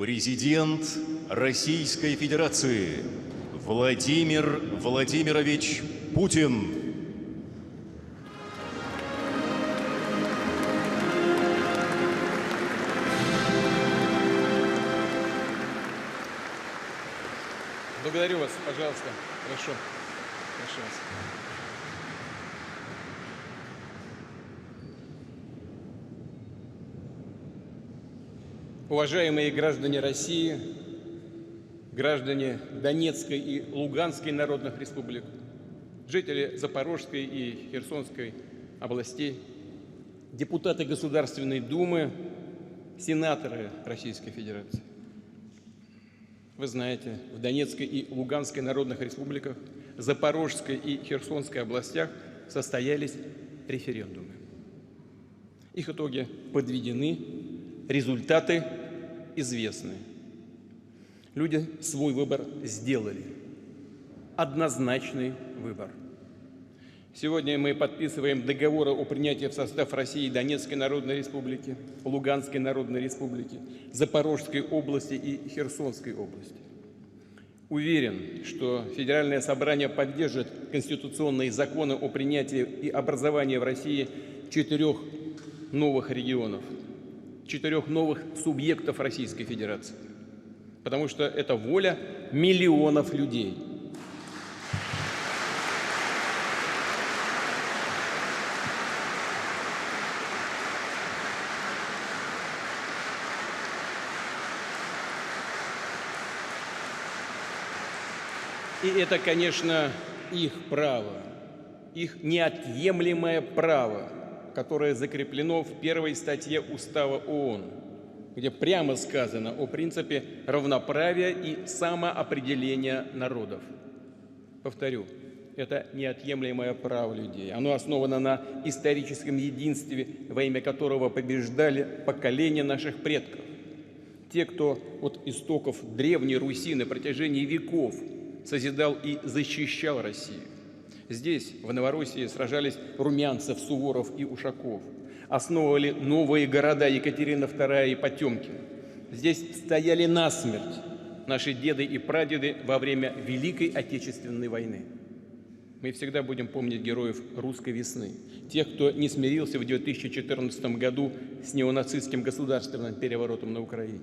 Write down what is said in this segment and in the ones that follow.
Президент Российской Федерации Владимир Владимирович Путин. Благодарю вас, пожалуйста. Прошу. Прошу вас. Уважаемые граждане России, граждане Донецкой и Луганской народных республик, жители Запорожской и Херсонской областей, депутаты Государственной Думы, сенаторы Российской Федерации. Вы знаете, в Донецкой и Луганской народных республиках, Запорожской и Херсонской областях состоялись референдумы. Их итоги подведены, результаты известны. Люди свой выбор сделали. Однозначный выбор. Сегодня мы подписываем договоры о принятии в состав России Донецкой Народной Республики, Луганской Народной Республики, Запорожской области и Херсонской области. Уверен, что Федеральное собрание поддержит конституционные законы о принятии и образовании в России 4 новых регионов, 4 новых субъектов Российской Федерации, потому что это воля миллионов людей. И это, конечно, их право, их неотъемлемое право, которое закреплено в 1 статье Устава ООН, где прямо сказано о принципе равноправия и самоопределения народов. Повторю, это неотъемлемое право людей. Оно основано на историческом единстве, во имя которого побеждали поколения наших предков. Те, кто от истоков Древней Руси на протяжении веков созидал и защищал Россию. Здесь, в Новороссии, сражались Румянцев, Суворов и Ушаков. Основывали новые города Екатерина II и Потемкин. Здесь стояли насмерть наши деды и прадеды во время Великой Отечественной войны. Мы всегда будем помнить героев русской весны, тех, кто не смирился в 2014 году с неонацистским государственным переворотом на Украине.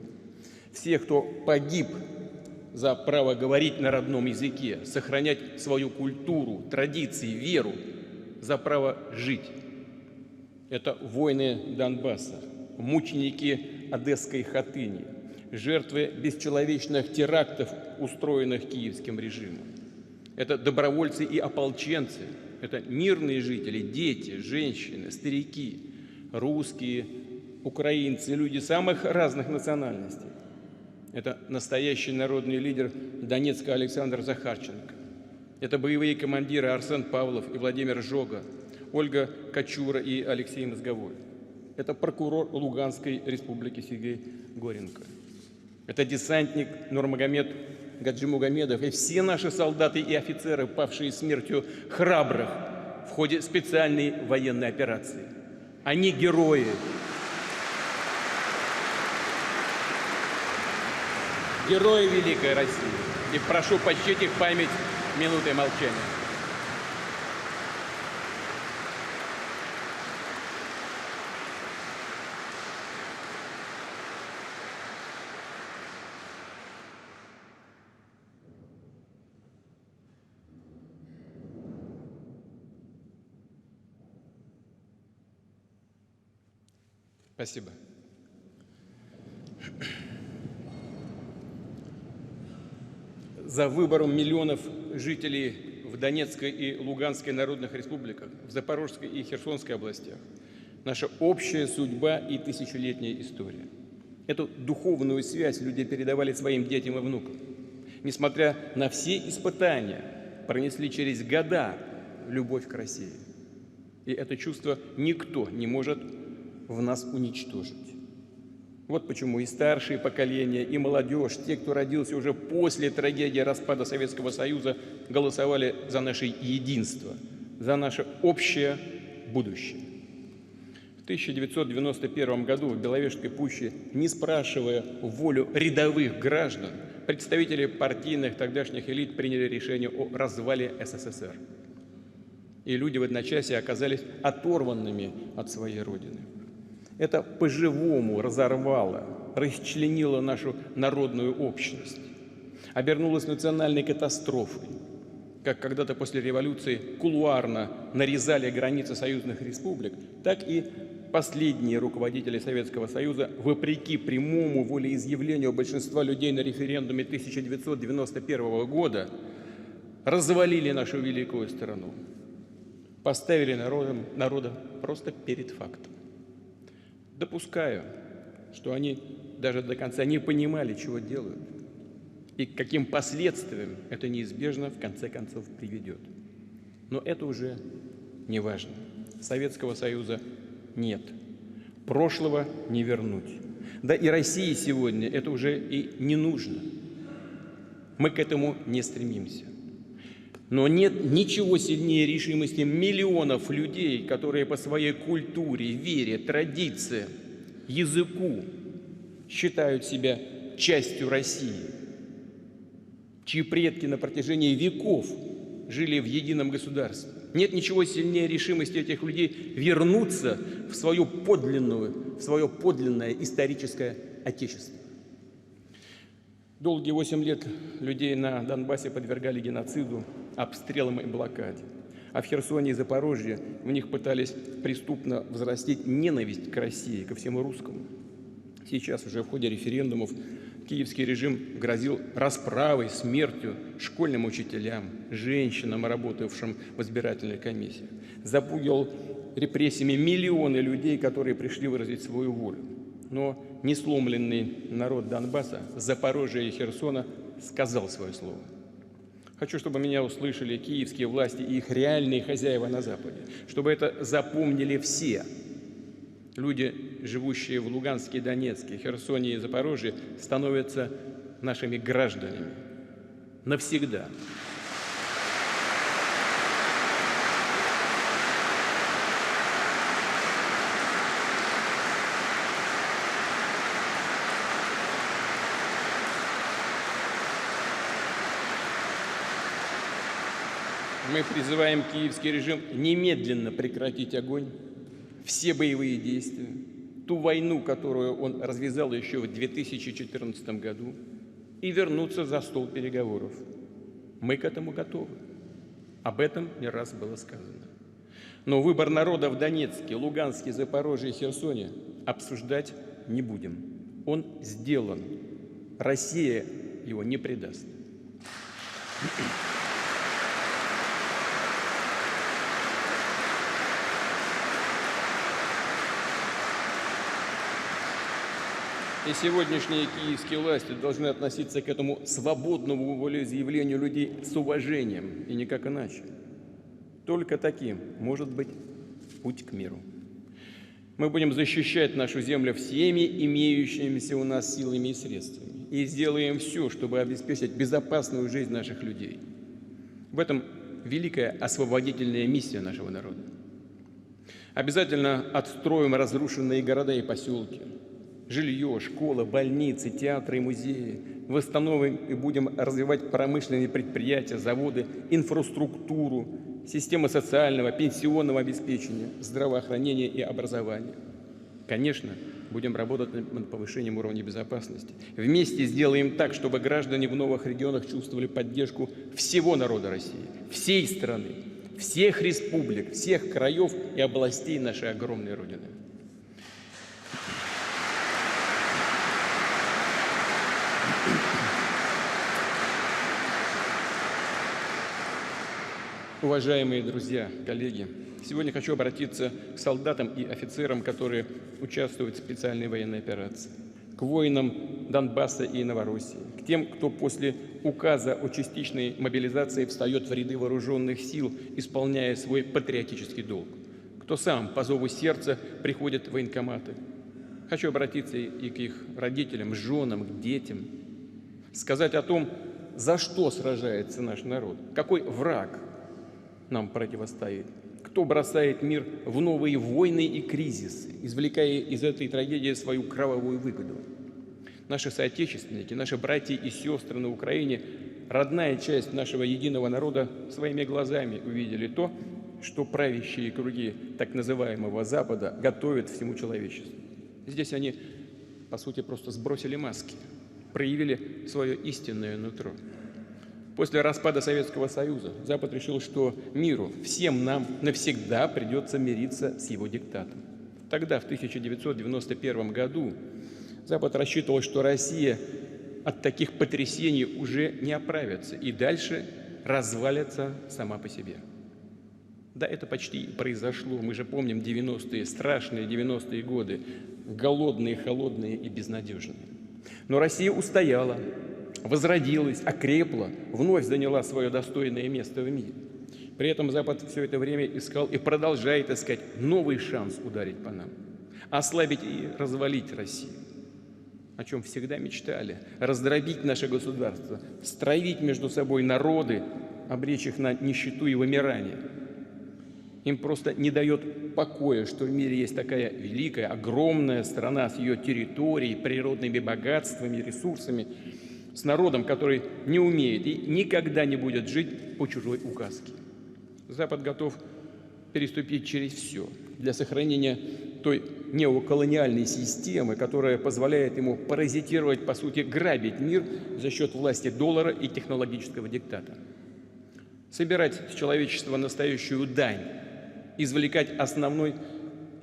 Всех, кто погиб за право говорить на родном языке, сохранять свою культуру, традиции, веру, за право жить. Это воины Донбасса, мученики Одесской Хатыни, жертвы бесчеловечных терактов, устроенных киевским режимом. Это добровольцы и ополченцы, это мирные жители, дети, женщины, старики, русские, украинцы, люди самых разных национальностей. Это настоящий народный лидер Донецка Александр Захарченко. Это боевые командиры Арсен Павлов и Владимир Жога, Ольга Качура и Алексей Мозговой. Это прокурор Луганской республики Сергей Горенко. Это десантник Нурмагомед Гаджимугамедов и все наши солдаты и офицеры, павшие смертью храбрых в ходе специальной военной операции. Они герои. Герои Великой России. И прошу почтить их память минутой молчания. Спасибо. За выбором миллионов жителей в Донецкой и Луганской народных республиках, в Запорожской и Херсонской областях наша общая судьба и тысячелетняя история. Эту духовную связь люди передавали своим детям и внукам. Несмотря на все испытания, пронесли через года любовь к России. И это чувство никто не может в нас уничтожить. Вот почему и старшие поколения, и молодежь, те, кто родился уже после трагедии распада Советского Союза, голосовали за наше единство, за наше общее будущее. В В 1991 году в Беловежской пуще, не спрашивая волю рядовых граждан, представители партийных тогдашних элит приняли решение о развале СССР. И люди в одночасье оказались оторванными от своей родины. Это по-живому разорвало, расчленило нашу народную общность, обернулось национальной катастрофой. Как когда-то после революции кулуарно нарезали границы союзных республик, так и последние руководители Советского Союза, вопреки прямому волеизъявлению большинства людей на референдуме 1991 года, развалили нашу великую страну, поставили народа просто перед фактом. Допускаю, что они даже до конца не понимали, чего делают, и к каким последствиям это неизбежно в конце концов приведет. Но это уже не важно. Советского Союза нет. Прошлого не вернуть. Да и России сегодня это уже и не нужно. Мы к этому не стремимся. Но нет ничего сильнее решимости миллионов людей, которые по своей культуре, вере, традициям, языку считают себя частью России, чьи предки на протяжении веков жили в едином государстве. Нет ничего сильнее решимости этих людей вернуться в свое подлинное историческое отечество. Долгие 8 лет людей на Донбассе подвергали геноциду, обстрелам и блокаде. А в Херсоне и Запорожье в них пытались преступно взрастить ненависть к России, ко всему русскому. Сейчас уже в ходе референдумов киевский режим грозил расправой, смертью школьным учителям, женщинам, работавшим в избирательной комиссии. Запугивал репрессиями миллионы людей, которые пришли выразить свою волю. Но несломленный народ Донбасса, Запорожья и Херсона сказал свое слово. Хочу, чтобы меня услышали киевские власти и их реальные хозяева на Западе, чтобы это запомнили все. Люди, живущие в Луганске, Донецке, Херсоне и Запорожье, становятся нашими гражданами навсегда. Мы призываем киевский режим немедленно прекратить огонь, все боевые действия, ту войну, которую он развязал еще в 2014 году, и вернуться за стол переговоров. Мы к этому готовы. Об этом не раз было сказано. Но выбор народа в Донецке, Луганске, Запорожье и Херсоне обсуждать не будем. Он сделан. Россия его не предаст. И сегодняшние киевские власти должны относиться к этому свободному волеизъявлению людей с уважением, и никак иначе. Только таким может быть путь к миру. Мы будем защищать нашу землю всеми имеющимися у нас силами и средствами. И сделаем все, чтобы обеспечить безопасную жизнь наших людей. В этом великая освободительная миссия нашего народа. Обязательно отстроим разрушенные города и поселки. Жилье, школы, больницы, театры и музеи. Восстановим и будем развивать промышленные предприятия, заводы, инфраструктуру, системы социального, пенсионного обеспечения, здравоохранения и образования. Конечно, будем работать над повышением уровня безопасности. Вместе сделаем так, чтобы граждане в новых регионах чувствовали поддержку всего народа России, всей страны, всех республик, всех краев и областей нашей огромной Родины. Уважаемые друзья, коллеги, сегодня хочу обратиться к солдатам и офицерам, которые участвуют в специальной военной операции, к воинам Донбасса и Новороссии, к тем, кто после указа о частичной мобилизации встает в ряды вооруженных сил, исполняя свой патриотический долг, кто сам по зову сердца приходит в военкоматы. Хочу обратиться и к их родителям, женам, к детям, сказать о том, за что сражается наш народ, какой враг нам противостоит, Кто бросает мир в новые войны и кризисы, извлекая из этой трагедии свою кровавую выгоду? Наши соотечественники, наши братья и сестры на Украине, родная часть нашего единого народа, своими глазами увидели то, что правящие круги так называемого Запада готовят всему человечеству. Здесь они, по сути, просто сбросили маски, проявили свое истинное нутро. После распада Советского Союза Запад решил, что миру, всем нам навсегда придется мириться с его диктатом. Тогда, в 1991 году, Запад рассчитывал, что Россия от таких потрясений уже не оправится и дальше развалится сама по себе. Да, это почти и произошло. Мы же помним 90-е, страшные 90-е годы, голодные, холодные и безнадежные. Но Россия устояла, возродилась, окрепла, вновь заняла свое достойное место в мире. При этом Запад все это время искал и продолжает искать новый шанс ударить по нам, ослабить и развалить Россию, о чем всегда мечтали, раздробить наше государство, стравить между собой народы, обречь их на нищету и вымирание. Им просто не дает покоя, что в мире есть такая великая, огромная страна с ее территорией, природными богатствами, ресурсами, с народом, который не умеет и никогда не будет жить по чужой указке. Запад готов переступить через все для сохранения той неоколониальной системы, которая позволяет ему паразитировать, по сути, грабить мир за счет власти доллара и технологического диктата. Собирать с человечества настоящую дань, извлекать основной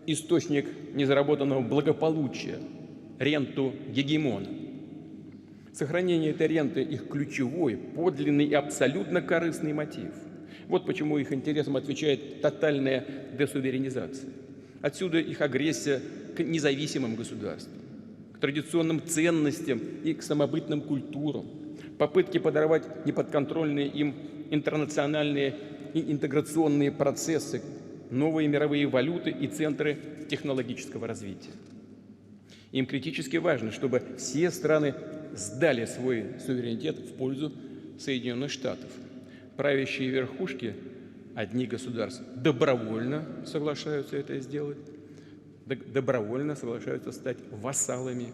источник незаработанного благополучия – ренту гегемона. Сохранение этой ренты – их ключевой, подлинный и абсолютно корыстный мотив. Вот почему их интересам отвечает тотальная десуверенизация. Отсюда их агрессия к независимым государствам, к традиционным ценностям и к самобытным культурам, попытки подорвать неподконтрольные им интернациональные и интеграционные процессы, новые мировые валюты и центры технологического развития. Им критически важно, чтобы все страны сдали свой суверенитет в пользу Соединенных Штатов. Правящие верхушки, одни государства, добровольно соглашаются это сделать, добровольно соглашаются стать вассалами.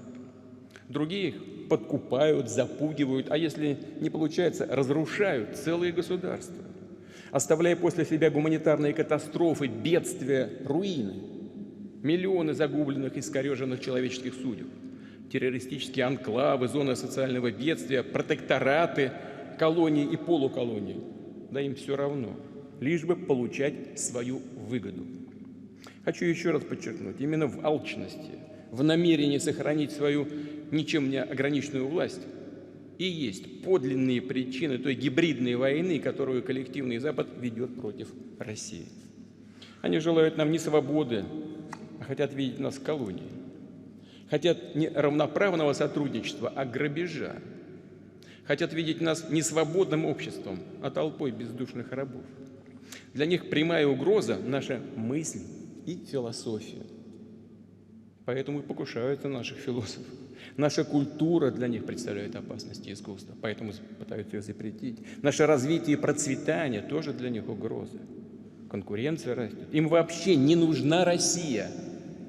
Другие их подкупают, запугивают, а если не получается, разрушают целые государства, оставляя после себя гуманитарные катастрофы, бедствия, руины, миллионы загубленных и искореженных человеческих судеб, террористические анклавы, зоны социального бедствия, протектораты, колонии и полуколонии. Да им все равно, лишь бы получать свою выгоду. Хочу еще раз подчеркнуть, именно в алчности, в намерении сохранить свою ничем не ограниченную власть и есть подлинные причины той гибридной войны, которую коллективный Запад ведет против России. Они желают нам не свободы, а хотят видеть нас в колонии. Хотят не равноправного сотрудничества, а грабежа. Хотят видеть нас не свободным обществом, а толпой бездушных рабов. Для них прямая угроза – наша мысль и философия. Поэтому и покушаются на наших философов. Наша культура для них представляет опасность и искусство, поэтому пытаются ее запретить. Наше развитие и процветание тоже для них угроза. Конкуренция растет. Им вообще не нужна Россия,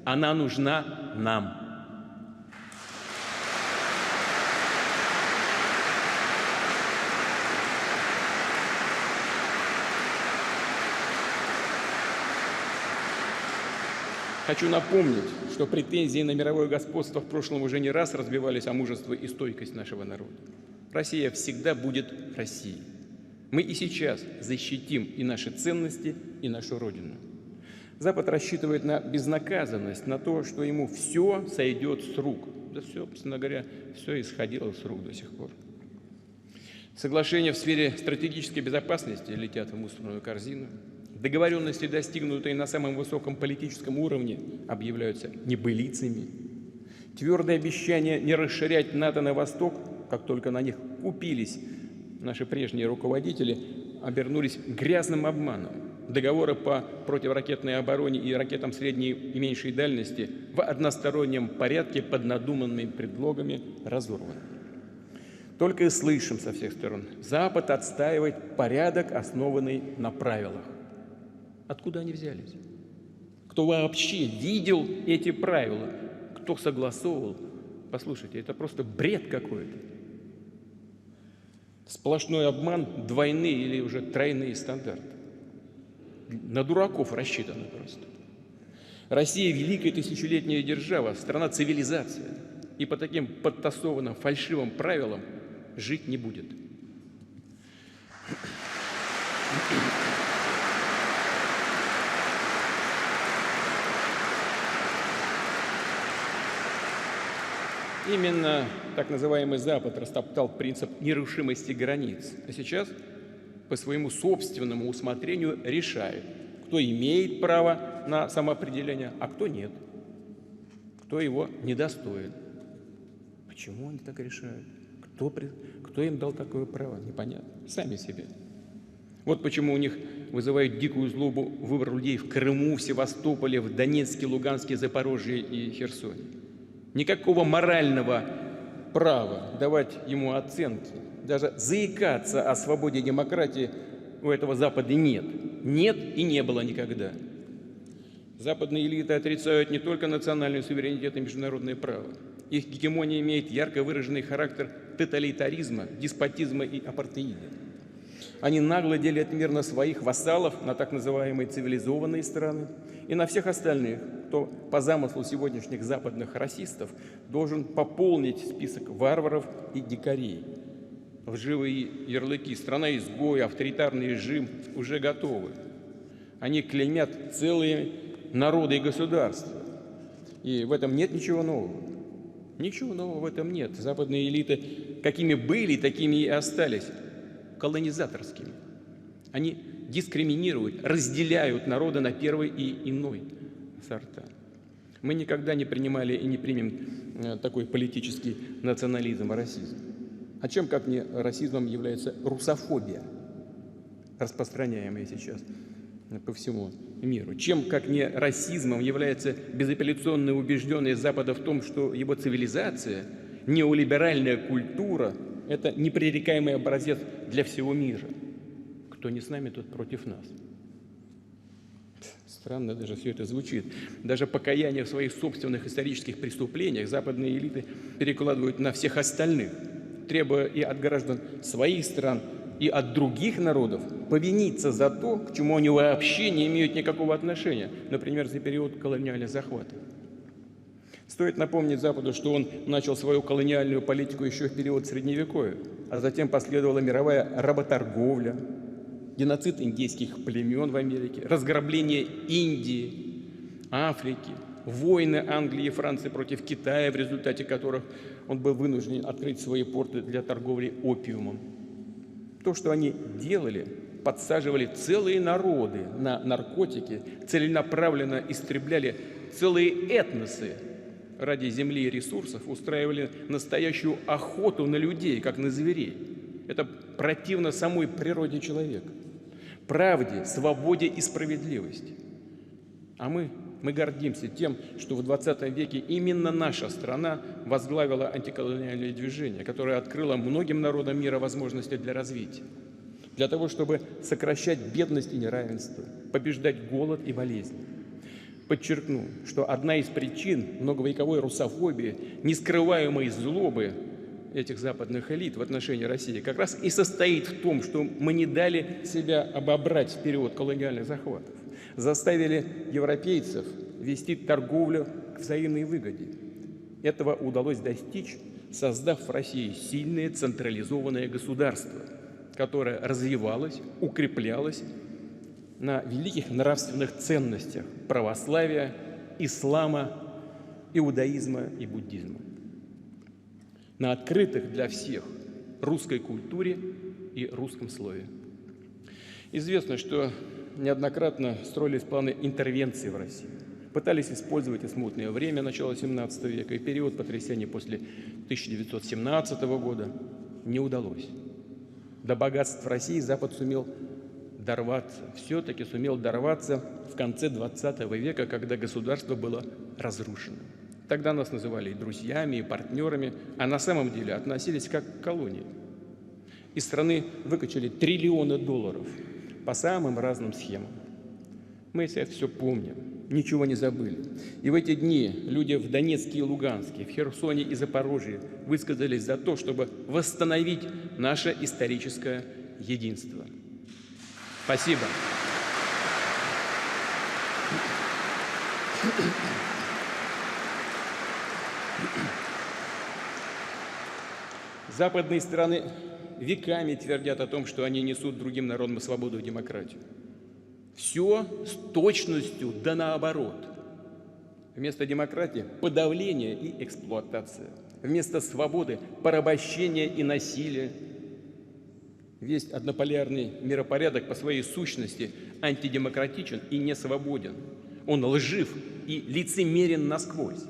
она нужна нам. Хочу напомнить, что претензии на мировое господство в прошлом уже не раз разбивались о мужество и стойкость нашего народа. Россия всегда будет Россией. Мы и сейчас защитим и наши ценности, и нашу Родину. Запад рассчитывает на безнаказанность, на то, что ему все сойдет с рук. Да все, собственно говоря, все исходило с рук до сих пор. Соглашения в сфере стратегической безопасности летят в мусорную корзину. Договоренности, достигнутые на самом высоком политическом уровне, объявляются небылицами. Твердое обещание не расширять НАТО на восток, как только на них купились наши прежние руководители, обернулись грязным обманом. Договоры по противоракетной обороне и ракетам средней и меньшей дальности в одностороннем порядке под надуманными предлогами разорваны. Только и слышим со всех сторон: Запад отстаивает порядок, основанный на правилах. Откуда они взялись? Кто вообще видел эти правила? Кто согласовывал? Послушайте, это просто бред какой-то. Сплошной обман, двойные или уже тройные стандарты. На дураков рассчитано просто. Россия – великая тысячелетняя держава, страна-цивилизация. И по таким подтасованным, фальшивым правилам жить не будет. Именно так называемый Запад растоптал принцип нерушимости границ, а сейчас по своему собственному усмотрению решает, кто имеет право на самоопределение, а кто нет, кто его недостоин. Почему они так решают? Кто им дал такое право? Непонятно. Сами себе. Вот почему у них вызывает дикую злобу выбор людей в Крыму, в Севастополе, в Донецке, Луганске, Запорожье и Херсоне. Никакого морального права давать ему оценки, даже заикаться о свободе и демократии у этого Запада нет. Нет и не было никогда. Западные элиты отрицают не только национальный суверенитет и международное право. Их гегемония имеет ярко выраженный характер тоталитаризма, деспотизма и апартеида. Они нагло делят мир на своих вассалов, на так называемые цивилизованные страны, и на всех остальных, кто по замыслу сегодняшних западных расистов должен пополнить список варваров и дикарей. Лживые ярлыки «страна-изгой», «авторитарный режим» уже готовы. Они клеймят целые народы и государства. И в этом нет ничего нового. Ничего нового в этом нет. Западные элиты какими были, такими и остались. Колонизаторскими. Они дискриминируют, разделяют народы на первый и иной сорта. Мы никогда не принимали и не примем такой политический национализм и расизм. А чем, как не расизмом, является русофобия, распространяемая сейчас по всему миру? Чем, как не расизмом, является безапелляционная убежденность Запада в том, что его цивилизация, неолиберальная культура – это непререкаемый образец для всего мира? Кто не с нами, тот против нас. Странно даже все это звучит. Даже покаяние в своих собственных исторических преступлениях западные элиты перекладывают на всех остальных, требуя и от граждан своих стран, и от других народов повиниться за то, к чему они вообще не имеют никакого отношения, например, за период колониального захвата. Стоит напомнить Западу, что он начал свою колониальную политику еще в период Средневековья, а затем последовала мировая работорговля, геноцид индейских племен в Америке, разграбление Индии, Африки, войны Англии и Франции против Китая, в результате которых он был вынужден открыть свои порты для торговли опиумом. То, что они делали, подсаживали целые народы на наркотики, целенаправленно истребляли целые этносы ради земли и ресурсов, устраивали настоящую охоту на людей, как на зверей. Это противно самой природе человека, правде, свободе и справедливости. А мы гордимся тем, что в 20 веке именно наша страна возглавила антиколониальное движение, которое открыло многим народам мира возможности для развития, для того, чтобы сокращать бедность и неравенство, побеждать голод и болезни. Подчеркну, что одна из причин многовековой русофобии, нескрываемой злобы этих западных элит в отношении России как раз и состоит в том, что мы не дали себя обобрать в период колониальных захватов, заставили европейцев вести торговлю к взаимной выгоде. Этого удалось достичь, создав в России сильное централизованное государство, которое развивалось, укреплялось на великих нравственных ценностях православия, ислама, иудаизма и буддизма, на открытых для всех русской культуре и русском слове. Известно, что неоднократно строились планы интервенции в России. Пытались использовать и смутное время начала XVII века, и период потрясений после 1917 года. Не удалось. До богатств России Запад сумел дорваться, все-таки сумел дорваться в конце XX века, когда государство было разрушено. Тогда нас называли и друзьями, и партнерами, а на самом деле относились как к колонии. Из страны выкачали $триллионы по самым разным схемам. Мы это все помним, ничего не забыли. И в эти дни люди в Донецке и Луганске, в Херсоне и Запорожье высказались за то, чтобы восстановить наше историческое единство. Спасибо. Западные страны веками твердят о том, что они несут другим народам свободу и демократию. Все с точностью да наоборот. Вместо демократии – подавление и эксплуатация. Вместо свободы – порабощение и насилие. Весь однополярный миропорядок по своей сущности антидемократичен и не свободен. Он лжив и лицемерен насквозь.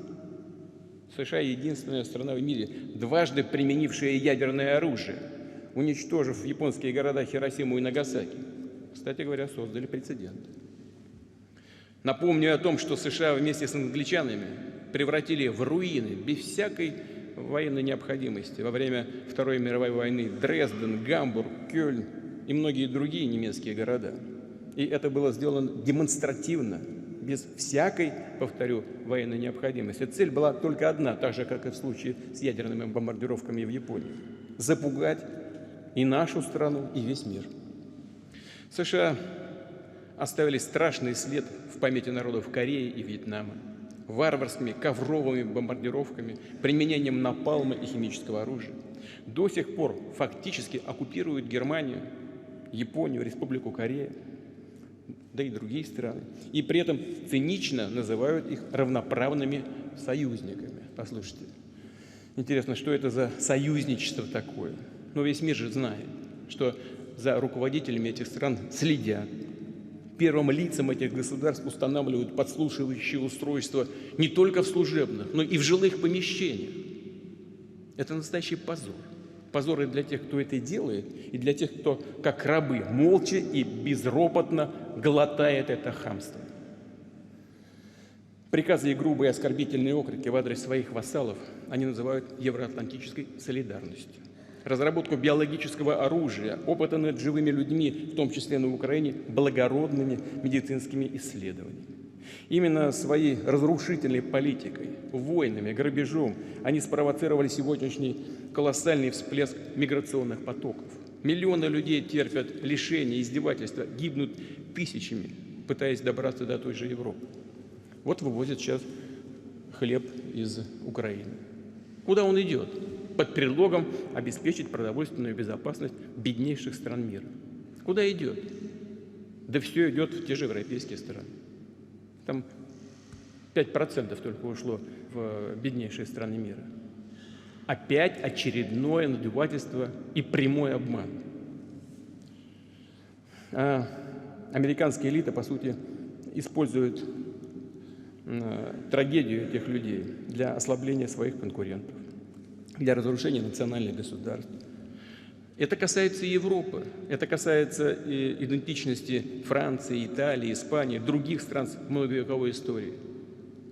США – единственная страна в мире, дважды применившая ядерное оружие, уничтожив японские города Хиросиму и Нагасаки. Кстати говоря, создали прецедент. Напомню о том, что США вместе с англичанами превратили в руины без всякой военной необходимости во время Второй мировой войны Дрезден, Гамбург, Кёльн и многие другие немецкие города. И это было сделано демонстративно, без всякой, повторю, военной необходимости. Цель была только одна, так же, как и в случае с ядерными бомбардировками в Японии – запугать и нашу страну, и весь мир. США оставили страшный след в памяти народов Кореи и Вьетнама варварскими ковровыми бомбардировками, применением напалма и химического оружия. До сих пор фактически оккупируют Германию, Японию, Республику Корея, да и другие страны. И при этом цинично называют их равноправными союзниками. Послушайте, интересно, что это за союзничество такое? Но весь мир же знает, что за руководителями этих стран следят. Первым лицам этих государств устанавливают подслушивающие устройства не только в служебных, но и в жилых помещениях. Это настоящий позор. Позор и для тех, кто это делает, и для тех, кто, как рабы, молча и безропотно глотает это хамство. Приказы и грубые оскорбительные окрики в адрес своих вассалов они называют евроатлантической солидарностью. Разработку биологического оружия, опыты над живыми людьми, в том числе на Украине, благородными медицинскими исследованиями. Именно своей разрушительной политикой, войнами, грабежом они спровоцировали сегодняшний колоссальный всплеск миграционных потоков. Миллионы людей терпят лишения, издевательства, гибнут тысячами, пытаясь добраться до той же Европы. Вот вывозят сейчас хлеб из Украины. Куда он идет? Под предлогом обеспечить продовольственную безопасность беднейших стран мира. Куда идет? Да все идет в те же европейские страны. Там 5% только ушло в беднейшие страны мира. Опять очередное надувательство и прямой обман. Американская элита, по сути, использует трагедию этих людей для ослабления своих конкурентов, для разрушения национальных государств. Это касается и Европы, это касается и идентичности Франции, Италии, Испании, других стран с многовековой историей.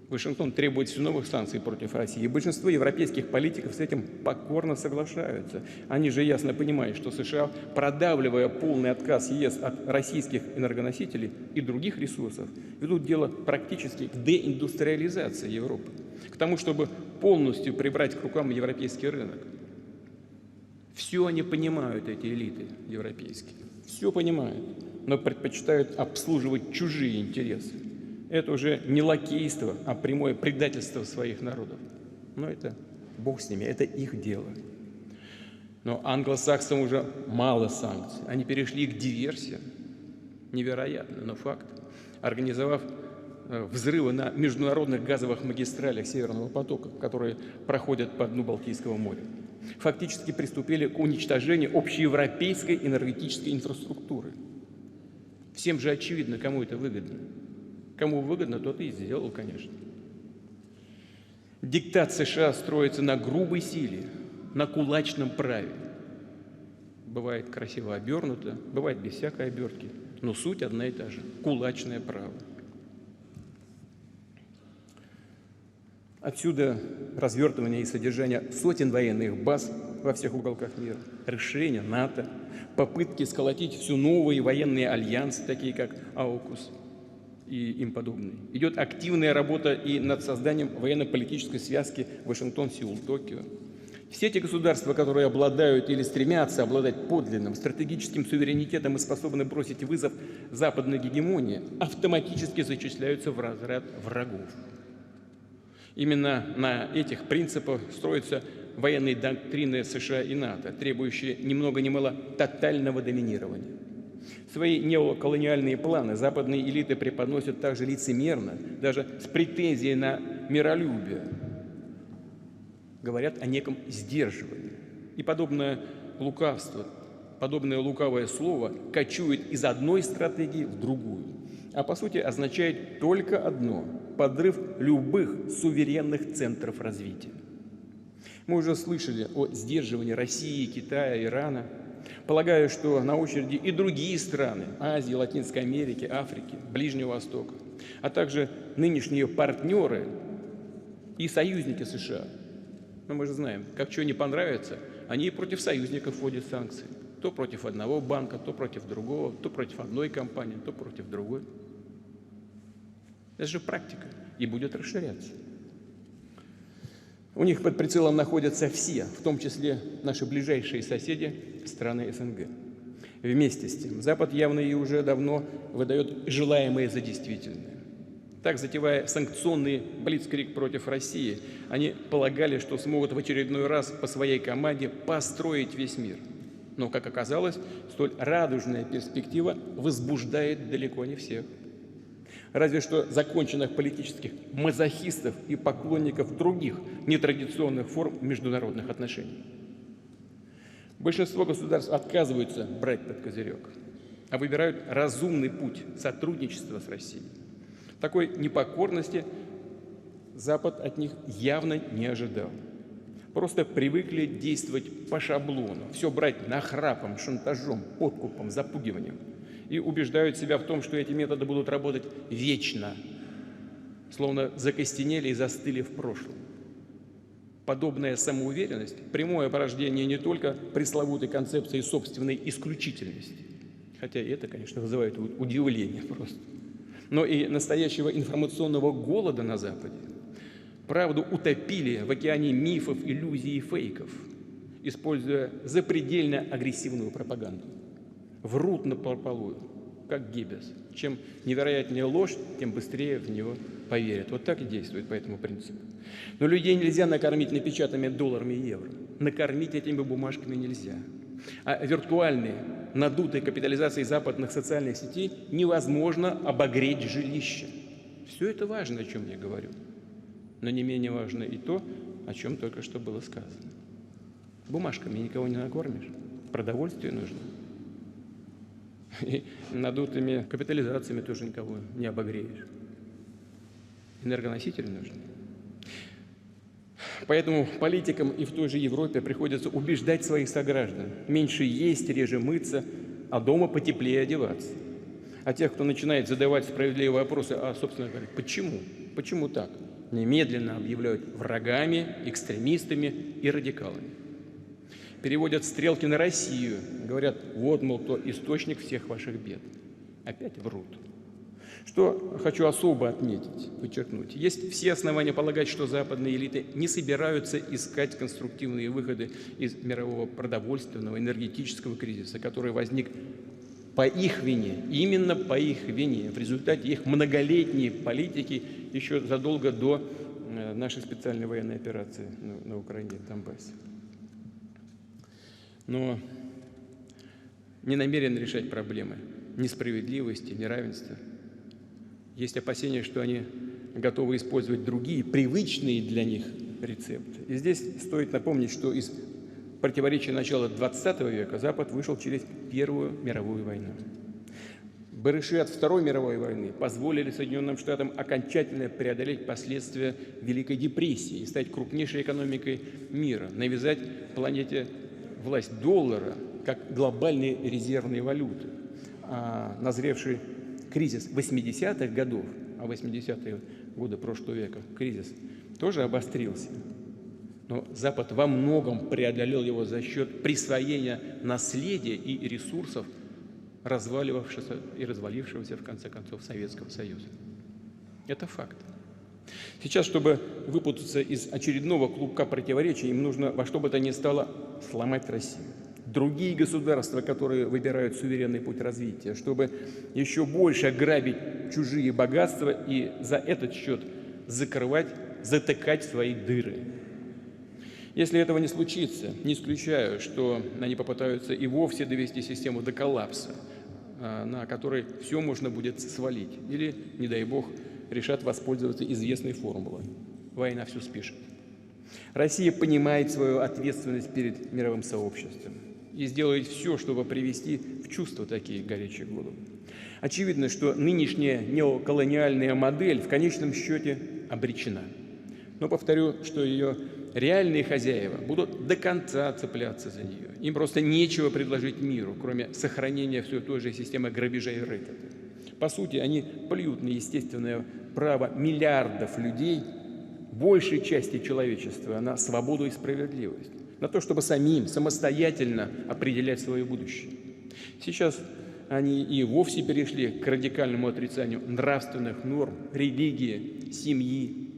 Вашингтон требует все новых санкций против России, и большинство европейских политиков с этим покорно соглашаются. Они же ясно понимают, что США, продавливая полный отказ ЕС от российских энергоносителей и других ресурсов, ведут дело практически к деиндустриализации Европы, к тому, чтобы полностью прибрать к рукам европейский рынок. Все они понимают, эти элиты европейские, все понимают, но предпочитают обслуживать чужие интересы. Это уже не лакейство, а прямое предательство своих народов. Но это Бог с ними, это их дело. Но англосаксам уже мало санкций. Они перешли к диверсиям. Невероятно, но факт. Организовав взрывы на международных газовых магистралях Северного потока, которые проходят по дну Балтийского моря, фактически приступили к уничтожению общеевропейской энергетической инфраструктуры. Всем же очевидно, кому это выгодно. Кому выгодно, тот и сделал, конечно. Диктат США строится на грубой силе, на кулачном праве. Бывает красиво обернуто, бывает без всякой обертки, но суть одна и та же – кулачное право. Отсюда развертывание и содержание сотен военных баз во всех уголках мира, расширение НАТО, попытки сколотить все новые военные альянсы, такие как АУКУС. и им подобные. Идет активная работа и над созданием военно-политической связки Вашингтон-Сеул-Токио. Все эти государства, которые обладают или стремятся обладать подлинным стратегическим суверенитетом и способны бросить вызов западной гегемонии, автоматически зачисляются в разряд врагов. Именно на этих принципах строятся военные доктрины США и НАТО, требующие ни много ни мало тотального доминирования. Свои неоколониальные планы западные элиты преподносят также лицемерно, даже с претензией на миролюбие. Говорят о неком сдерживании. И подобное лукавство, подобное лукавое слово кочует из одной стратегии в другую, а по сути означает только одно – подрыв любых суверенных центров развития. Мы уже слышали о сдерживании России, Китая, Ирана. Полагаю, что на очереди и другие страны Азии, Латинской Америки, Африки, Ближнего Востока, а также нынешние партнеры и союзники США. Но мы же знаем, как что не понравится, они и против союзников вводят санкции. То против одного банка, то против другого, то против одной компании, то против другой. Это же практика и будет расширяться. У них под прицелом находятся все, в том числе наши ближайшие соседи, страны СНГ. Вместе с тем, Запад явно и уже давно выдает желаемое за действительное. Так, затевая санкционный блицкриг против России, они полагали, что смогут в очередной раз по своей команде построить весь мир. Но, как оказалось, столь радужная перспектива возбуждает далеко не всех. Разве что законченных политических мазохистов и поклонников других нетрадиционных форм международных отношений. Большинство государств отказываются брать под козырек, а выбирают разумный путь сотрудничества с Россией. Такой непокорности Запад от них явно не ожидал. Просто привыкли действовать по шаблону, все брать нахрапом, шантажом, подкупом, запугиванием. И убеждают себя в том, что эти методы будут работать вечно, словно закостенели и застыли в прошлом. Подобная самоуверенность – прямое порождение не только пресловутой концепции собственной исключительности, хотя и это, конечно, вызывает удивление просто, но и настоящего информационного голода на Западе. Правду утопили в океане мифов, иллюзий и фейков, используя запредельно агрессивную пропаганду. Врут напропалую, как Геббельс. Чем невероятнее ложь, тем быстрее в него поверят. Вот так и действует по этому принципу. Но людей нельзя накормить напечатанными долларами и евро. Накормить этими бумажками нельзя. А виртуальной, надутой капитализацией западных социальных сетей невозможно обогреть жилище. Все это важно, о чем я говорю. Но не менее важно и то, о чем только что было сказано. Бумажками никого не накормишь. Продовольствие нужно. И надутыми капитализациями тоже никого не обогреешь. Энергоносители нужны. Поэтому политикам и в той же Европе приходится убеждать своих сограждан меньше есть, реже мыться, а дома потеплее одеваться. А тех, кто начинает задавать справедливые вопросы, собственно говоря, почему? Почему так? Немедленно объявляют врагами, экстремистами и радикалами. Переводят стрелки на Россию, говорят, вот, мол, кто источник всех ваших бед. Опять врут. Что хочу особо отметить, подчеркнуть. Есть все основания полагать, что западные элиты не собираются искать конструктивные выходы из мирового продовольственного, энергетического кризиса, который возник по их вине, именно по их вине, в результате их многолетней политики еще задолго до нашей специальной военной операции на Украине, в Донбассе. Но не намерены решать проблемы несправедливости, неравенства. Есть опасения, что они готовы использовать другие, привычные для них рецепты. И здесь стоит напомнить, что из противоречия начала XX века Запад вышел через Первую мировую войну. Барыши от Второй мировой войны позволили Соединенным Штатам окончательно преодолеть последствия Великой депрессии и стать крупнейшей экономикой мира, навязать планете власть доллара как глобальной резервной валюты. А назревший кризис 80-х годов, а 80-е годы прошлого века кризис тоже обострился. Но Запад во многом преодолел его за счет присвоения наследия и ресурсов разваливавшегося и развалившегося, в конце концов, Советского Союза. Это факт. Сейчас, чтобы выпутаться из очередного клубка противоречий, им нужно во что бы то ни стало сломать Россию. Другие государства, которые выбирают суверенный путь развития, чтобы еще больше грабить чужие богатства и за этот счет закрывать, затыкать свои дыры. Если этого не случится, не исключаю, что они попытаются и вовсе довести систему до коллапса, на который все можно будет свалить. Или, не дай бог, решат воспользоваться известной формулой. Война все спишет. Россия понимает свою ответственность перед мировым сообществом и сделает все, чтобы привести в чувство такие горячие головы. Очевидно, что нынешняя неоколониальная модель в конечном счете обречена. Но повторю, что ее реальные хозяева будут до конца цепляться за нее. Им просто нечего предложить миру, кроме сохранения все той же системы грабежа и рейдов. По сути, они плюют на естественное право миллиардов людей, большей части человечества, на свободу и справедливость, на то, чтобы самим, самостоятельно определять свое будущее. Сейчас они и вовсе перешли к радикальному отрицанию нравственных норм, религии, семьи.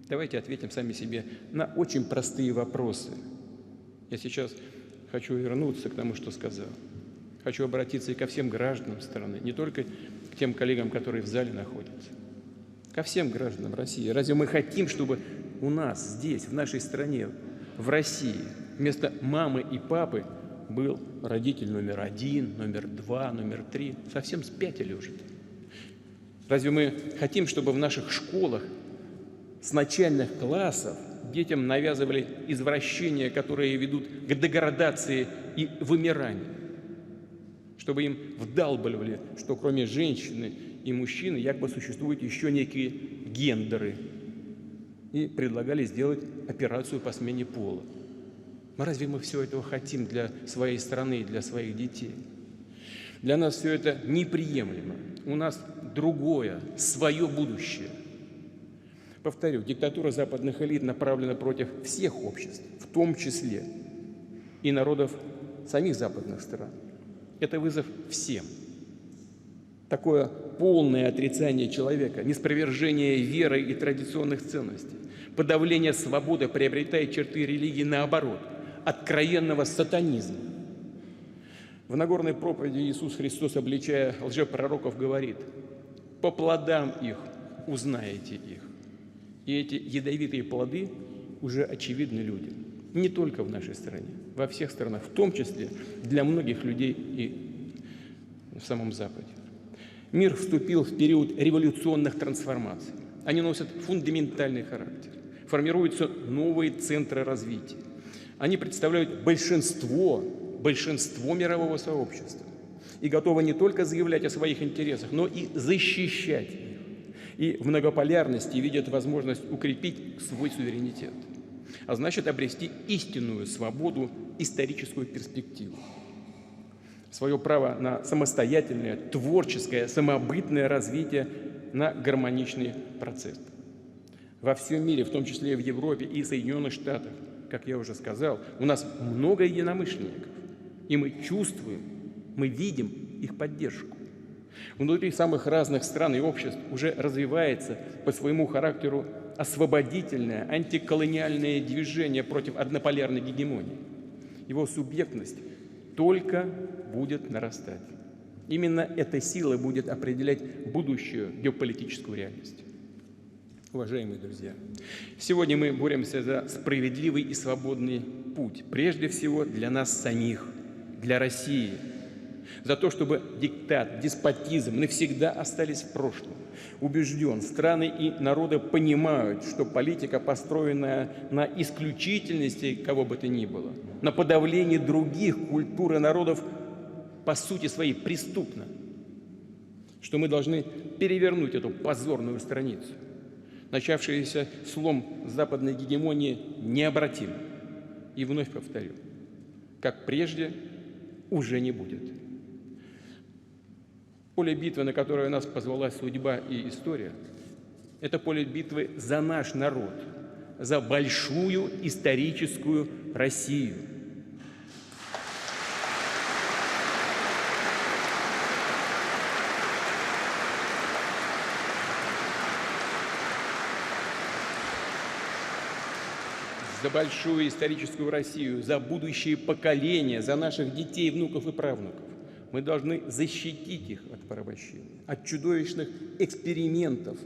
Давайте ответим сами себе на очень простые вопросы. Я сейчас хочу вернуться к тому, что сказал. Хочу обратиться и ко всем гражданам страны, не только к тем коллегам, которые в зале находятся. Ко всем гражданам России. Разве мы хотим, чтобы у нас здесь, в нашей стране, в России, вместо мамы и папы был родитель номер 1, номер 2, номер 3? Совсем спятили уже. Разве мы хотим, чтобы в наших школах с начальных классов детям навязывали извращения, которые ведут к деградации и вымиранию? Чтобы им вдалбливали, что кроме женщины и мужчины якобы существуют еще некие гендеры, и предлагали сделать операцию по смене пола. Но разве мы все этого хотим для своей страны и для своих детей? Для нас все это неприемлемо. У нас другое, свое будущее. Повторю, диктатура западных элит направлена против всех обществ, в том числе и народов самих западных стран. Это вызов всем. Такое полное отрицание человека, ниспровержение веры и традиционных ценностей, подавление свободы приобретает черты религии наоборот, откровенного сатанизма. В Нагорной проповеди Иисус Христос, обличая лжепророков, говорит: «По плодам их узнаете их». И эти ядовитые плоды уже очевидны людям. Не только в нашей стране, во всех странах, в том числе для многих людей и в самом Западе. Мир вступил в период революционных трансформаций. Они носят фундаментальный характер. Формируются новые центры развития. Они представляют большинство мирового сообщества и готовы не только заявлять о своих интересах, но и защищать их. И в многополярности видят возможность укрепить свой суверенитет, а значит обрести истинную свободу, историческую перспективу. Свое право на самостоятельное, творческое, самобытное развитие, на гармоничный процесс. Во всем мире, в том числе и в Европе и Соединенных Штатах, как я уже сказал, у нас много единомышленников, и мы чувствуем, мы видим их поддержку. Внутри самых разных стран и обществ уже развивается по своему характеру освободительное, антиколониальное движение против однополярной гегемонии. Его субъектность только будет нарастать. Именно эта сила будет определять будущую геополитическую реальность. Уважаемые друзья, сегодня мы боремся за справедливый и свободный путь, прежде всего для нас самих, для России, за то, чтобы диктат, деспотизм навсегда остались в прошлом. Убежден, страны и народы понимают, что политика, построенная на исключительности кого бы то ни было, на подавлении других культур и народов, по сути своей преступна, что мы должны перевернуть эту позорную страницу. Начавшийся слом западной гегемонии необратим. И вновь повторю, как прежде уже не будет. Поле битвы, на которое нас позвала судьба и история, это поле битвы за наш народ, за большую историческую Россию. за большую историческую Россию, за будущие поколения, за наших детей, внуков и правнуков. Мы должны защитить их от порабощения, от чудовищных экспериментов,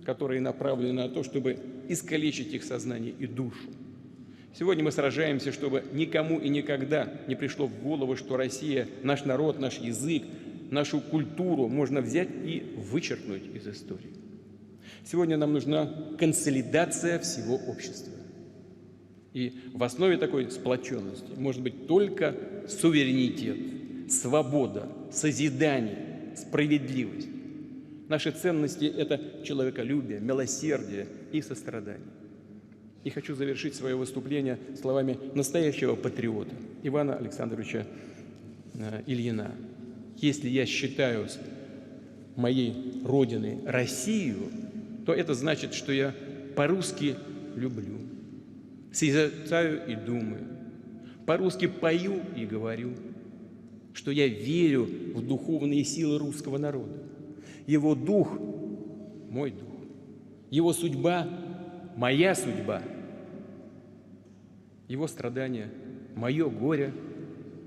которые направлены на то, чтобы искалечить их сознание и душу. Сегодня мы сражаемся, чтобы никому и никогда не пришло в голову, что Россия, наш народ, наш язык, нашу культуру можно взять и вычеркнуть из истории. Сегодня нам нужна консолидация всего общества. И в основе такой сплоченности может быть только суверенитет, свобода, созидание, справедливость. Наши ценности – это человеколюбие, милосердие и сострадание. И хочу завершить свое выступление словами настоящего патриота Ивана Александровича Ильина. Если я считаю моей родиной Россию, то это значит, что я по-русски люблю, созерцаю и думаю, по-русски пою и говорю, что я верю в духовные силы русского народа. Его дух – мой дух, его судьба – моя судьба, его страдания – мое горе,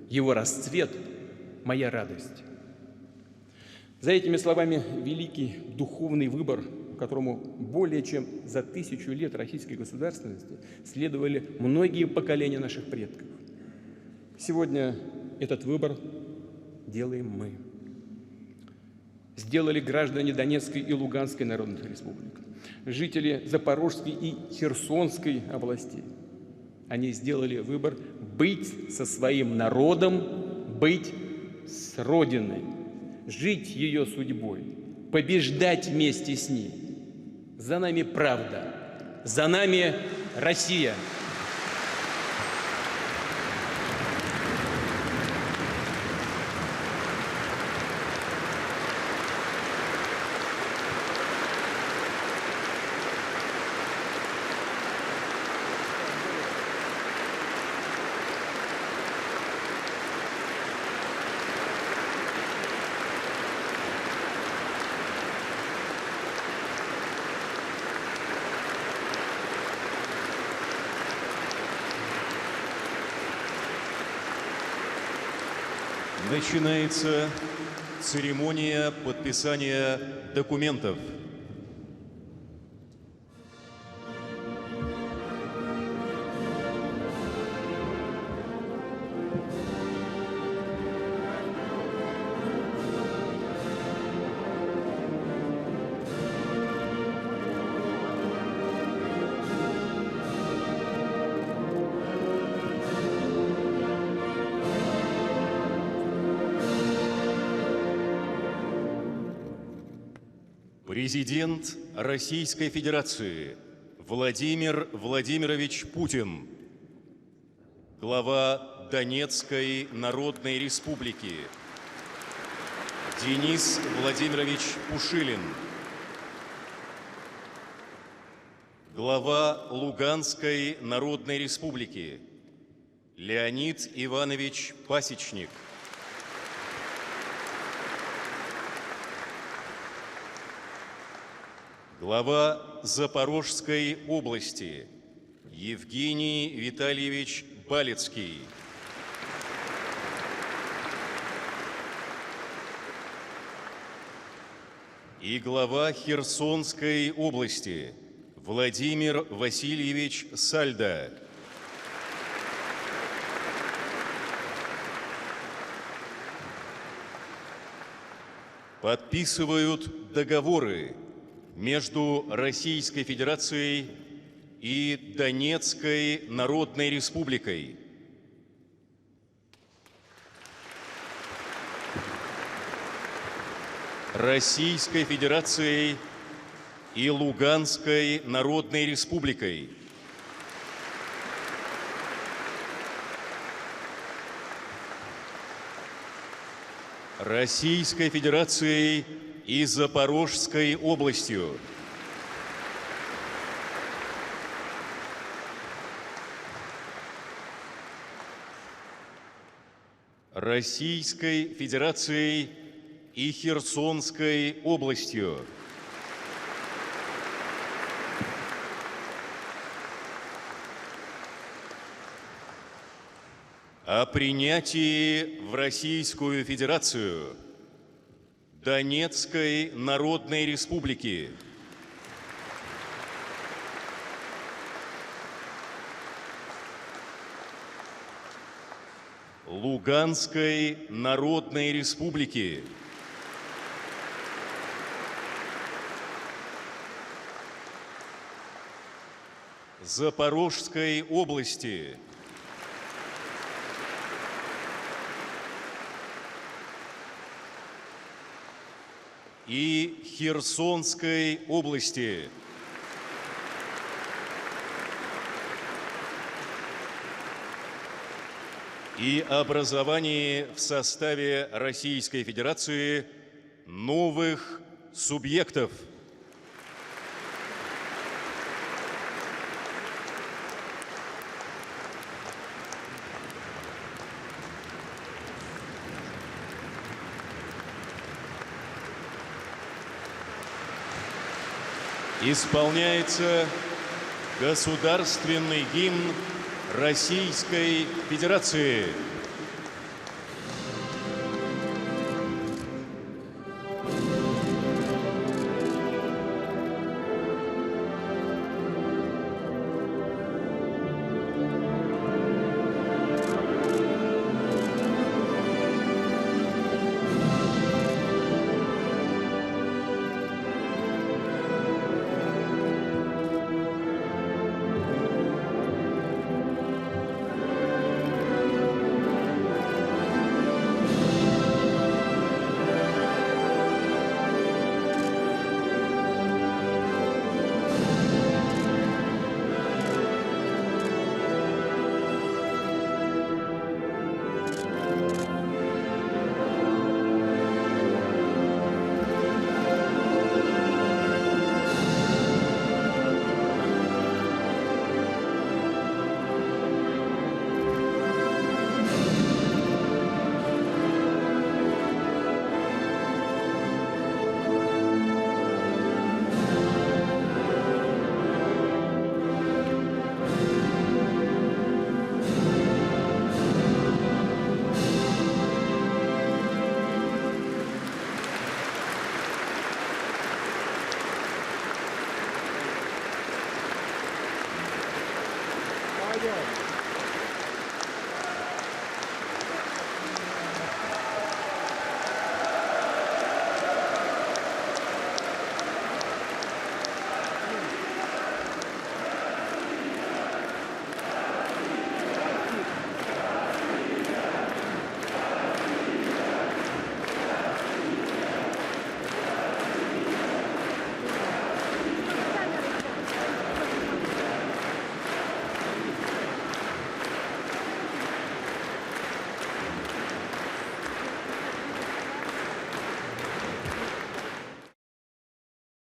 его расцвет – моя радость. За этими словами великий духовный выбор, которому более чем за 1000 лет российской государственности следовали многие поколения наших предков. Сегодня этот выбор делаем мы. Сделали граждане Донецкой и Луганской народных республик, жители Запорожской и Херсонской областей. Они сделали выбор быть со своим народом, быть с Родиной, жить ее судьбой, побеждать вместе с ней. За нами правда, за нами Россия. Начинается церемония подписания документов. Президент Российской Федерации Владимир Владимирович Путин, глава Донецкой Народной Республики Денис Владимирович Пушилин, глава Луганской Народной Республики Леонид Иванович Пасечник, глава Запорожской области Евгений Витальевич Балецкий, и глава Херсонской области Владимир Васильевич Сальда. Подписывают договоры между Российской Федерацией и Донецкой Народной Республикой. Российской Федерацией и Луганской Народной Республикой. Российской Федерацией и Запорожской областью. Российской Федерацией и Херсонской областью. о принятии в Российскую Федерацию Донецкой Народной Республики, Луганской Народной Республики, Запорожской области, и Херсонской области. И образовании в составе Российской Федерации новых субъектов. Исполняется государственный гимн Российской Федерации.